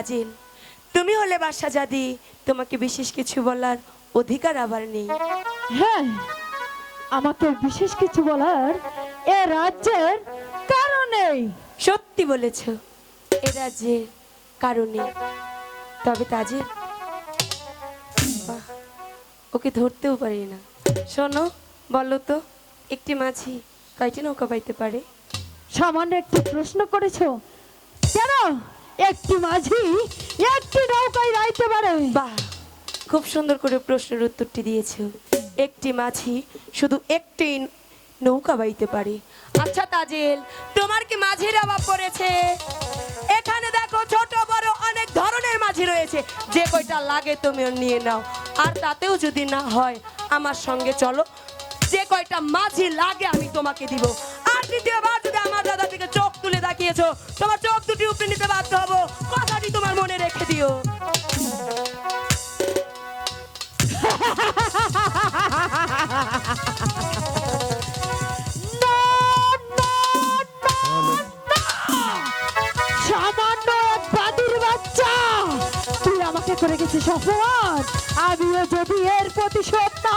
তাজিল, তুমি হলে বাদশাহজাদি, তোমাকে বিশেষ কিছু বলার অধিকার আবার নেই। হ্যাঁ, আমাকে বিশেষ কিছু বলার এ রাজ্যের কারণে। সত্যি বলেছ, এ রাজ্যের কারণে। তবে তাজিল, বাহ, ওকে ধরতেও পারি না। শোনো, বলো তো, একটি মাঝি কয়টি নৌকা পাইতে পারে? সামান্য একটি প্রশ্ন করেছো, কেন একটি মাঝি একটি নৌকায় রাইতে পারে? বাহ, খুব সুন্দর করে প্রশ্নের উত্তরটি দিয়েছো। একটি মাঝি শুধু একটি নৌকা বাইতে পারে। আচ্ছা তাজিল, তোমার কি মাঝির অভাব পড়েছে? এখানে দেখো ছোট বড় অনেক ধরনের মাঝি রয়েছে, যে কয়টা লাগে তুমি নিয়ে নাও। আর তাতেও যদি না হয়, আমার সঙ্গে চলো, যে কয়টা মাঝি লাগে আমি তোমাকে দিব। আর দ্বিতীয়বার যদি আমার দাদা থেকে চোখ তুলে তাকিয়েছো, তোমার চোখ দুটি উপরে নিতে বাধ্য হবো। কথাটি তোমার মনে রেখে দিও। না, না, না, না! সামান্য এক বাদুড় বাচ্চা, তুই আমাকে করে গেছিস অপমান। আমিও যদি এর প্রতিশোধ না